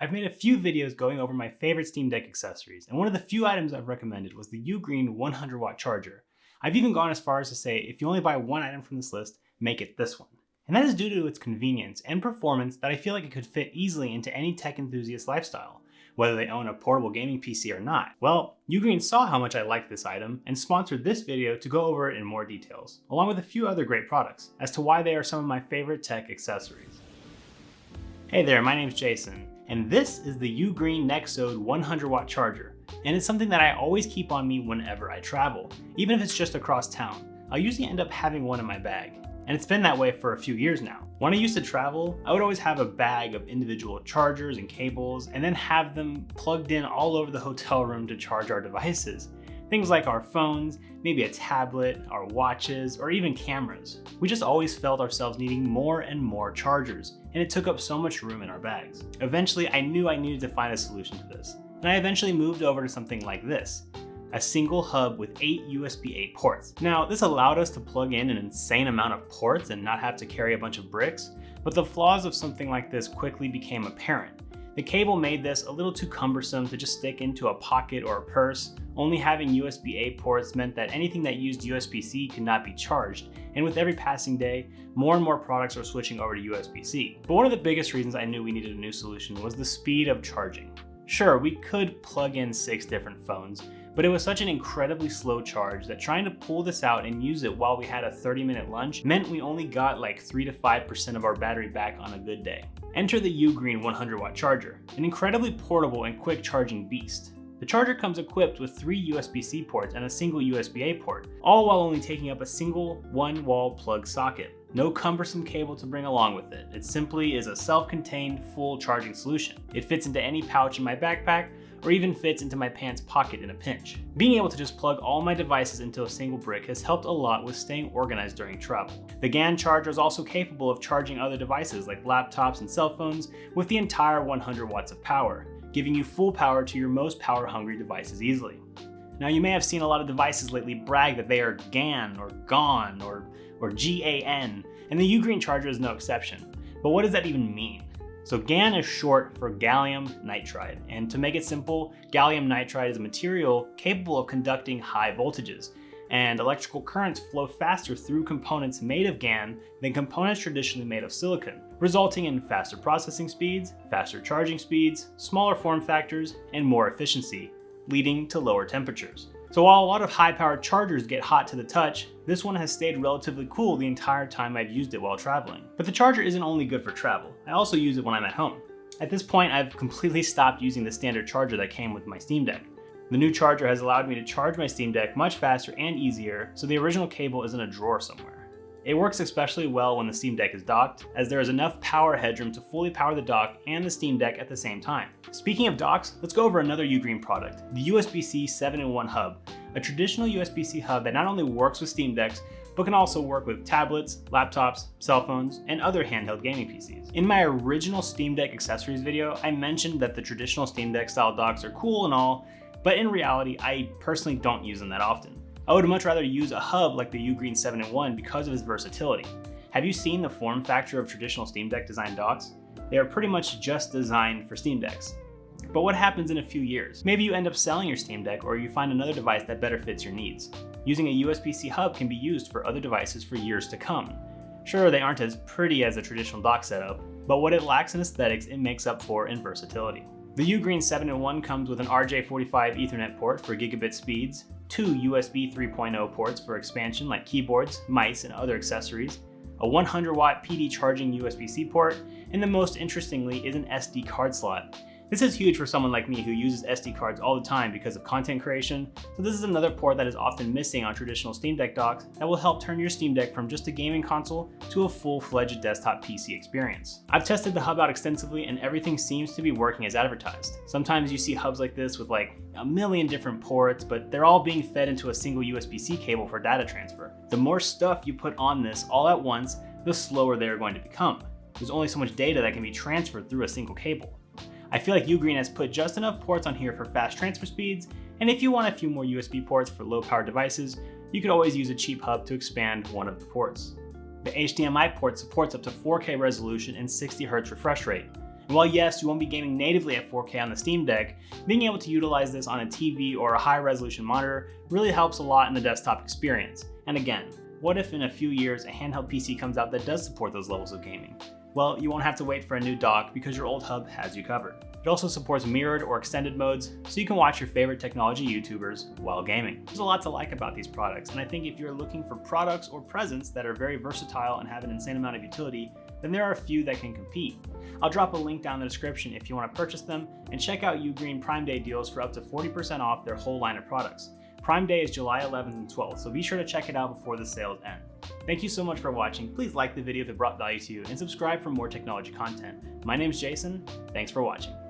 I've made a few videos going over my favorite Steam Deck accessories, and one of the few items I've recommended was the Ugreen 100-watt charger. I've even gone as far as to say, if you only buy one item from this list, make it this one. And that is due to its convenience and performance that I feel like it could fit easily into any tech enthusiast lifestyle, whether they own a portable gaming PC or not. Well, Ugreen saw how much I liked this item and sponsored this video to go over it in more details, along with a few other great products, as to why they are some of my favorite tech accessories. Hey there, my name's Jason, and this is the Ugreen Nexode 100-watt charger, and it's something that I always keep on me whenever I travel, even if it's just across town. I'll usually end up having one in my bag, and it's been that way for a few years now. When I used to travel, I would always have a bag of individual chargers and cables, and then have them plugged in all over the hotel room to charge our devices. Things like our phones, maybe a tablet, our watches, or even cameras. We just always felt ourselves needing more and more chargers, and it took up so much room in our bags. Eventually, I knew I needed to find a solution to this, and I eventually moved over to something like this, a single hub with 8 USB 8 ports. Now, this allowed us to plug in an insane amount of ports and not have to carry a bunch of bricks, but the flaws of something like this quickly became apparent. The cable made this a little too cumbersome to just stick into a pocket or a purse. Only having USB A ports meant that anything that used USB-C could not be charged, and with every passing day, more and more products are switching over to USB-C. But one of the biggest reasons I knew we needed a new solution was the speed of charging. Sure, we could plug in 6 different phones, but it was such an incredibly slow charge that trying to pull this out and use it while we had a 30-minute lunch meant we only got like 3 to 5% of our battery back on a good day. Enter the Ugreen 100-watt charger, an incredibly portable and quick charging beast. The charger comes equipped with 3 USB-C ports and a single USB-A port, all while only taking up a single one-wall plug socket. No cumbersome cable to bring along with it. It simply is a self-contained, full charging solution. It fits into any pouch in my backpack, or even fits into my pants pocket in a pinch. Being able to just plug all my devices into a single brick has helped a lot with staying organized during travel. The GAN charger is also capable of charging other devices like laptops and cell phones with the entire 100 watts of power, giving you full power to your most power-hungry devices easily. Now, you may have seen a lot of devices lately brag that they are GAN or GON or GAN, and the Ugreen charger is no exception. But what does that even mean? So GAN is short for gallium nitride, and to make it simple, gallium nitride is a material capable of conducting high voltages, and electrical currents flow faster through components made of GAN than components traditionally made of silicon, resulting in faster processing speeds, faster charging speeds, smaller form factors, and more efficiency, leading to lower temperatures. So while a lot of high-powered chargers get hot to the touch, this one has stayed relatively cool the entire time I've used it while traveling. But the charger isn't only good for travel, I also use it when I'm at home. At this point, I've completely stopped using the standard charger that came with my Steam Deck. The new charger has allowed me to charge my Steam Deck much faster and easier, so the original cable is in a drawer somewhere. It works especially well when the Steam Deck is docked, as there is enough power headroom to fully power the dock and the Steam Deck at the same time. Speaking of docks, let's go over another Ugreen product, the USB-C 7-in-1 hub, a traditional USB-C hub that not only works with Steam Decks, but can also work with tablets, laptops, cell phones, and other handheld gaming PCs. In my original Steam Deck accessories video, I mentioned that the traditional Steam Deck style docks are cool and all, but in reality, I personally don't use them that often. I would much rather use a hub like the Ugreen 7-in-1 because of its versatility. Have you seen the form factor of traditional Steam Deck design docks? They are pretty much just designed for Steam Decks. But what happens in a few years? Maybe you end up selling your Steam Deck, or you find another device that better fits your needs. Using a USB-C hub can be used for other devices for years to come. Sure, they aren't as pretty as a traditional dock setup, but what it lacks in aesthetics, it makes up for in versatility. The Ugreen 7-in-1 comes with an RJ45 Ethernet port for gigabit speeds, 2 USB 3.0 ports for expansion like keyboards, mice, and other accessories, a 100-watt PD charging USB-C port, and the most interestingly is an SD card slot. This is huge for someone like me who uses SD cards all the time because of content creation, so this is another port that is often missing on traditional Steam Deck docks that will help turn your Steam Deck from just a gaming console to a full-fledged desktop PC experience. I've tested the hub out extensively and everything seems to be working as advertised. Sometimes you see hubs like this with like a million different ports, but they're all being fed into a single USB-C cable for data transfer. The more stuff you put on this all at once, the slower they are going to become. There's only so much data that can be transferred through a single cable. I feel like Ugreen has put just enough ports on here for fast transfer speeds, and if you want a few more USB ports for low power devices, you could always use a cheap hub to expand one of the ports. The HDMI port supports up to 4K resolution and 60Hz refresh rate, And while yes, you won't be gaming natively at 4K on the Steam Deck, being able to utilize this on a TV or a high resolution monitor really helps a lot in the desktop experience. And again, what if in a few years a handheld PC comes out that does support those levels of gaming? Well, you won't have to wait for a new dock because your old hub has you covered. It also supports mirrored or extended modes, so you can watch your favorite technology YouTubers while gaming. There's a lot to like about these products, and I think if you're looking for products or presents that are very versatile and have an insane amount of utility, then there are a few that can compete. I'll drop a link down in the description if you want to purchase them, and check out Ugreen Prime Day deals for up to 40% off their whole line of products. Prime Day is July 11th and 12th, so be sure to check it out before the sales end. Thank you so much for watching. Please like the video if it brought value to you, and subscribe for more technology content. My name's Jason. Thanks for watching.